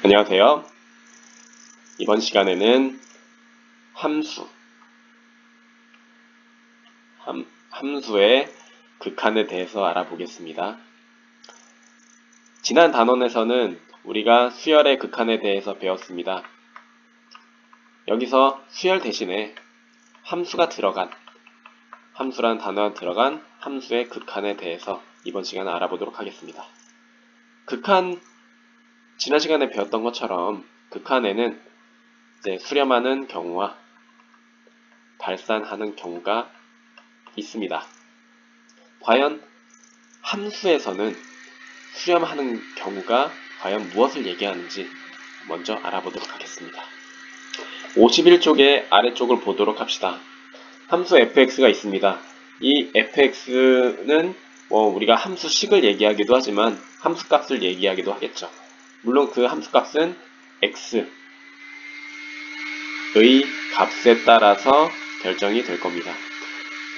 안녕하세요. 이번 시간에는 함수의 극한에 대해서 알아보겠습니다. 지난 단원에서는 우리가 수열의 극한에 대해서 배웠습니다. 여기서 수열 대신에 함수란 단어가 들어간 함수의 극한에 대해서 이번 시간에 알아보도록 하겠습니다. 지난 시간에 배웠던 것처럼 극한에는 이제 수렴하는 경우와 발산하는 경우가 있습니다. 과연 함수에서는 수렴하는 경우가 과연 무엇을 얘기하는지 먼저 알아보도록 하겠습니다. 51쪽의 아래쪽을 보도록 합시다. 함수 fx가 있습니다. 이 fx는 우리가 함수식을 얘기하기도 하지만 함수값을 얘기하기도 하겠죠. 물론 그 함수값은 x의 값에 따라서 결정이 될 겁니다.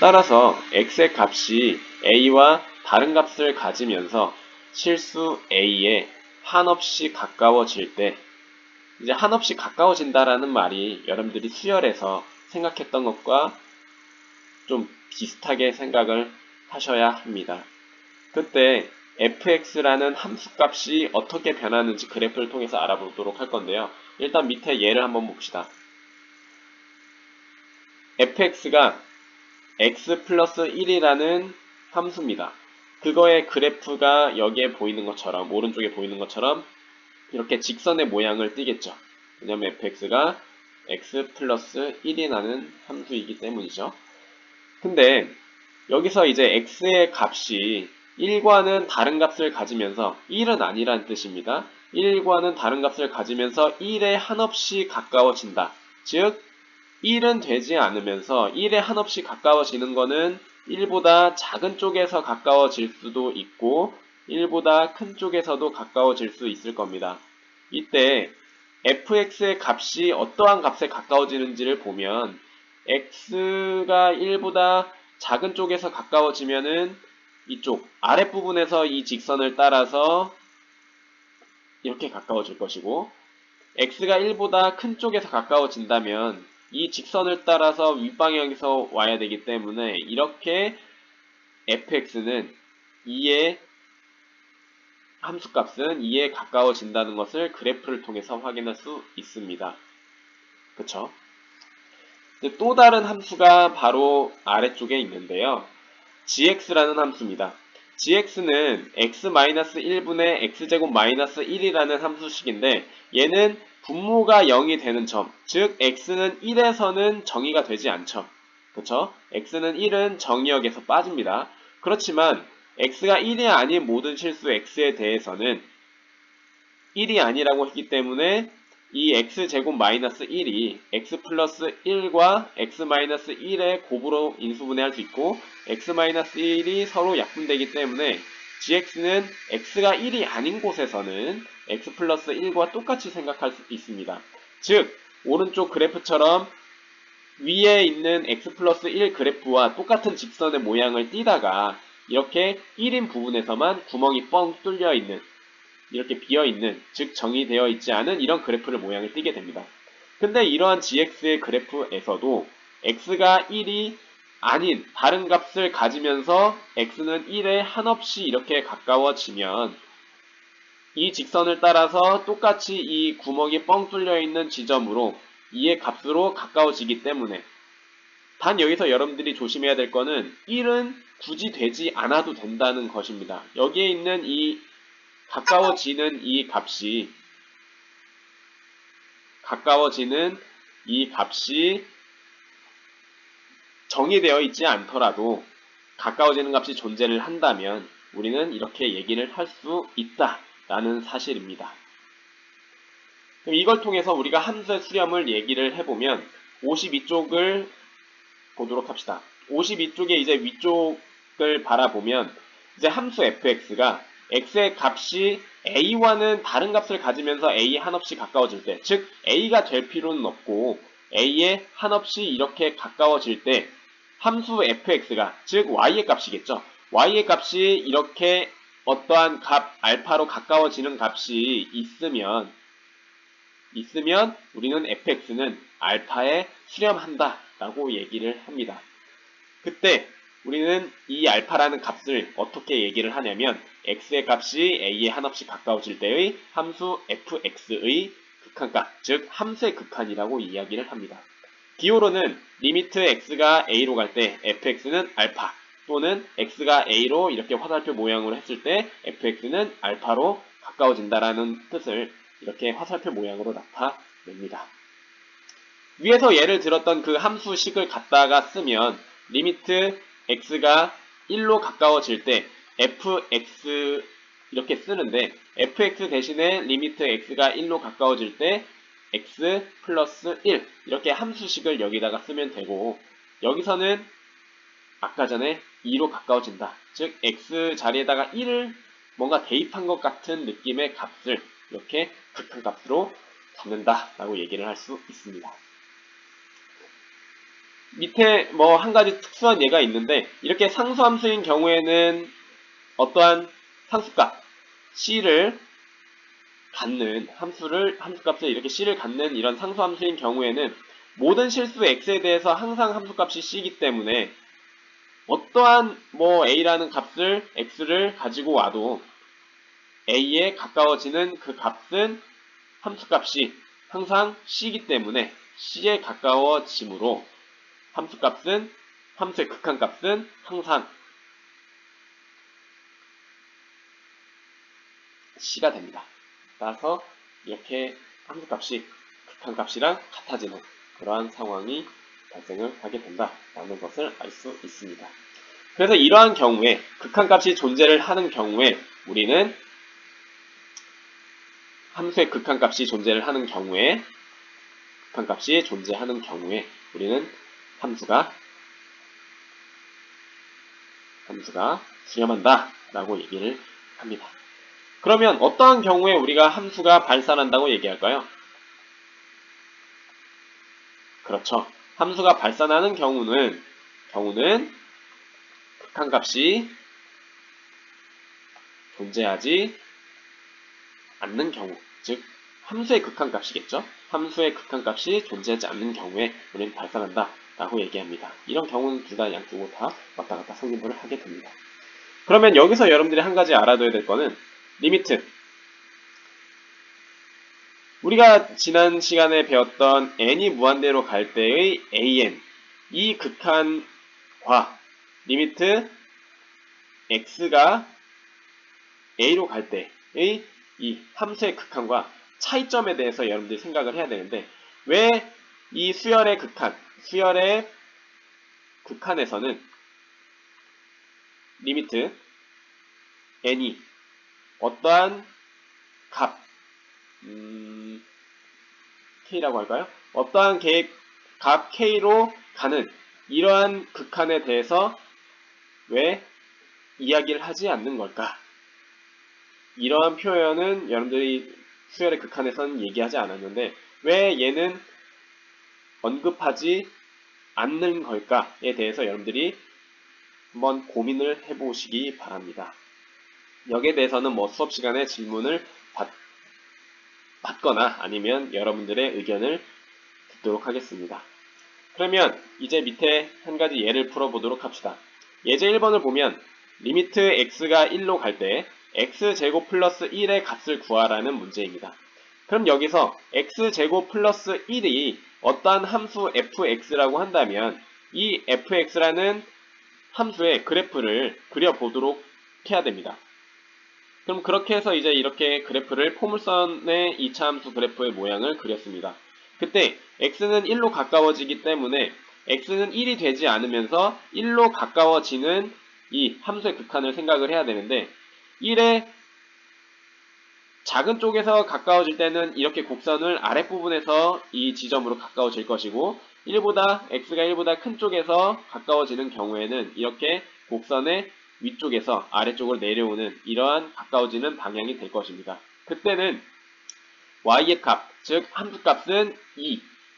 따라서 x의 값이 a와 다른 값을 가지면서 실수 a에 한없이 가까워질 때, 이제 한없이 가까워진다라는 말이 여러분들이 수열에서 생각했던 것과 좀 비슷하게 생각을 하셔야 합니다. 그때 fx라는 함수값이 어떻게 변하는지 그래프를 통해서 알아보도록 할 건데요. 일단 밑에 예를 한번 봅시다. fx가 x 플러스 1이라는 함수입니다. 그거의 그래프가 여기에 보이는 것처럼, 오른쪽에 보이는 것처럼 이렇게 직선의 모양을 띠겠죠. 왜냐면 fx가 x 플러스 1이라는 함수이기 때문이죠. 근데 여기서 이제 x의 값이 1과는 다른 값을 가지면서 1은 아니란 뜻입니다. 1과는 다른 값을 가지면서 1에 한없이 가까워진다. 즉 1은 되지 않으면서 1에 한없이 가까워지는 것은 1보다 작은 쪽에서 가까워질 수도 있고 1보다 큰 쪽에서도 가까워질 수 있을 겁니다. 이때 fx의 값이 어떠한 값에 가까워지는지를 보면 x가 1보다 작은 쪽에서 가까워지면은 이쪽 아랫부분에서 이 직선을 따라서 이렇게 가까워질 것이고, x가 1보다 큰 쪽에서 가까워진다면 이 직선을 따라서 윗방향에서 와야 되기 때문에 이렇게 fx는 2의 함수값은 2에 가까워진다는 것을 그래프를 통해서 확인할 수 있습니다. 그쵸? 또 다른 함수가 바로 아래쪽에 있는데요. gx라는 함수입니다. gx는 x-1분의 x제곱 마이너스 1이라는 함수식인데 얘는 분모가 0이 되는 점, 즉 x는 1에서는 정의가 되지 않죠. 그쵸? x는 1은 정의역에서 빠집니다. 그렇지만 x가 1이 아닌 모든 실수 x에 대해서는 1이 아니라고 했기 때문에 이 x제곱 마이너스 1이 x 플러스 1과 x 마이너스 1의 곱으로 인수분해할 수 있고 x 마이너스 1이 서로 약분되기 때문에 gx는 x가 1이 아닌 곳에서는 x 플러스 1과 똑같이 생각할 수 있습니다. 즉 오른쪽 그래프처럼 위에 있는 x 플러스 1 그래프와 똑같은 직선의 모양을 띠다가 이렇게 1인 부분에서만 구멍이 뻥 뚫려 있는, 이렇게 비어있는, 즉 정의되어 있지 않은 이런 그래프를 모양을 띠게 됩니다. 근데 이러한 gx의 그래프에서도 x가 1이 아닌 다른 값을 가지면서 x는 1에 한없이 이렇게 가까워지면 이 직선을 따라서 똑같이 이 구멍이 뻥 뚫려 있는 지점으로 2의 값으로 가까워지기 때문에, 단 여기서 여러분들이 조심해야 될 거는 1은 굳이 되지 않아도 된다는 것입니다. 여기에 있는 이 가까워지는 이 값이 정의되어 있지 않더라도 가까워지는 값이 존재를 한다면 우리는 이렇게 얘기를 할 수 있다라는 사실입니다. 그럼 이걸 통해서 우리가 함수의 수렴을 얘기를 해보면 52쪽을 보도록 합시다. 52쪽에 이제 위쪽을 바라보면 이제 함수 fx가 x의 값이 a와는 다른 값을 가지면서 a에 한없이 가까워질 때, 즉 a가 될 필요는 없고 a에 한없이 이렇게 가까워질 때 함수 fx가, 즉 y의 값이겠죠. y의 값이 이렇게 어떠한 값 알파로 가까워지는 값이 있으면 있으면 우리는 fx는 알파에 수렴한다 라고 얘기를 합니다. 그때 우리는 이 알파라는 값을 어떻게 얘기를 하냐면 x의 값이 a에 한없이 가까워질 때의 함수 fx의 극한값, 즉 함수의 극한이라고 이야기를 합니다. 기호로는 리미트 x가 a로 갈 때 fx는 알파, 또는 x가 a로 이렇게 화살표 모양으로 했을 때 fx는 알파로 가까워진다라는 뜻을 이렇게 화살표 모양으로 나타냅니다. 위에서 예를 들었던 그 함수식을 갖다가 쓰면 리미트 x가 1로 가까워질 때 fx 이렇게 쓰는데 fx 대신에 리미트 x가 1로 가까워질 때 x 플러스 1 이렇게 함수식을 여기다가 쓰면 되고, 여기서는 아까 전에 2로 가까워진다. 즉 x 자리에다가 1을 뭔가 대입한 것 같은 느낌의 값을 이렇게 극한값으로 잡는다 라고 얘기를 할 수 있습니다. 밑에 뭐 한 가지 특수한 예가 있는데, 이렇게 상수함수인 경우에는 어떠한 상수값 c를 갖는 함수값을 이렇게 c를 갖는 이런 상수함수인 경우에는 모든 실수 x에 대해서 항상 함수값이 c이기 때문에 어떠한 뭐 a라는 값을 x를 가지고 와도 a에 가까워지는 그 값은 함수값이 항상 c이기 때문에 c에 가까워지므로 함수의 극한값은 항상 c가 됩니다. 따라서 이렇게 함수값이 극한값이랑 같아지는 그러한 상황이 발생을 하게 된다라는 것을 알 수 있습니다. 그래서 이러한 경우에 극한값이 존재를 하는 경우에 우리는 함수의 극한값이 존재를 하는 경우에 우리는 함수가 수렴한다 라고 얘기를 합니다. 그러면 어떠한 경우에 우리가 함수가 발산한다고 얘기할까요? 그렇죠. 함수가 발산하는 경우는 극한값이 존재하지 않는 경우, 즉 함수의 극한값이겠죠. 함수의 극한값이 존재하지 않는 경우에 우리는 발산한다 라고 얘기합니다. 이런 경우는 둘 다 양쪽으로 다 왔다 갔다 성립을 하게 됩니다. 그러면 여기서 여러분들이 한 가지 알아둬야 될 거는 리미트. 우리가 지난 시간에 배웠던 n이 무한대로 갈 때의 an, 이 극한과 리미트 x가 a로 갈 때의 이 함수의 극한과 차이점에 대해서 여러분들이 생각을 해야 되는데, 왜 이 수열의 극한에서는 리미트 n이 어떠한 값, k라고 할까요? 어떠한 값 k로 가는 이러한 극한에 대해서 왜 이야기를 하지 않는 걸까? 이러한 표현은 여러분들이 수열의 극한에서는 얘기하지 않았는데 왜 얘는 언급하지 않는 걸까에 대해서 여러분들이 한번 고민을 해보시기 바랍니다. 여기에 대해서는 뭐 수업 시간에 질문을 받거나 아니면 여러분들의 의견을 듣도록 하겠습니다. 그러면 이제 밑에 한 가지 예를 풀어보도록 합시다. 예제 1번을 보면 리미트 x가 1로 갈 때 x제곱 플러스 1의 값을 구하라는 문제입니다. 그럼 여기서 x제곱 플러스 1이 어떠한 함수 fx라고 한다면 이 fx라는 함수의 그래프를 그려보도록 해야 됩니다. 그럼 그렇게 해서 이제 이렇게 그래프를 포물선의 2차 함수 그래프의 모양을 그렸습니다. 그때 x는 1로 가까워지기 때문에 x는 1이 되지 않으면서 1로 가까워지는 이 함수의 극한을 생각을 해야 되는데 1의 작은 쪽에서 가까워질 때는 이렇게 곡선을 아랫부분에서 이 지점으로 가까워질 것이고 x가 1보다 큰 쪽에서 가까워지는 경우에는 이렇게 곡선의 위쪽에서 아래쪽으로 내려오는 이러한 가까워지는 방향이 될 것입니다. 그때는 y의 값, 즉 함수값은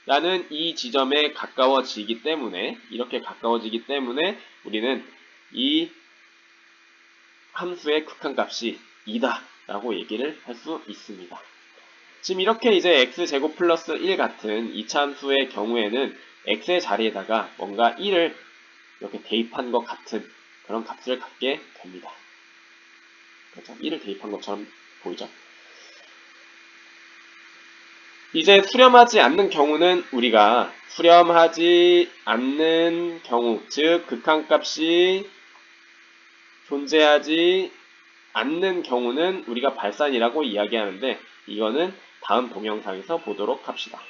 2라는 이 지점에 가까워지기 때문에 이렇게 가까워지기 때문에 우리는 이 함수의 극한값이 2다 라고 얘기를 할 수 있습니다. 지금 이렇게 이제 x제곱 플러스 1 같은 이차함수의 경우에는 x의 자리에다가 뭔가 1을 이렇게 대입한 것 같은 그런 값을 갖게 됩니다. 그렇죠? 1을 대입한 것처럼 보이죠? 이제 수렴하지 않는 경우는 우리가 수렴하지 않는 경우, 즉 극한값이 존재하지 않는 경우는 우리가 발산이라고 이야기하는데 이거는 다음 동영상에서 보도록 합시다.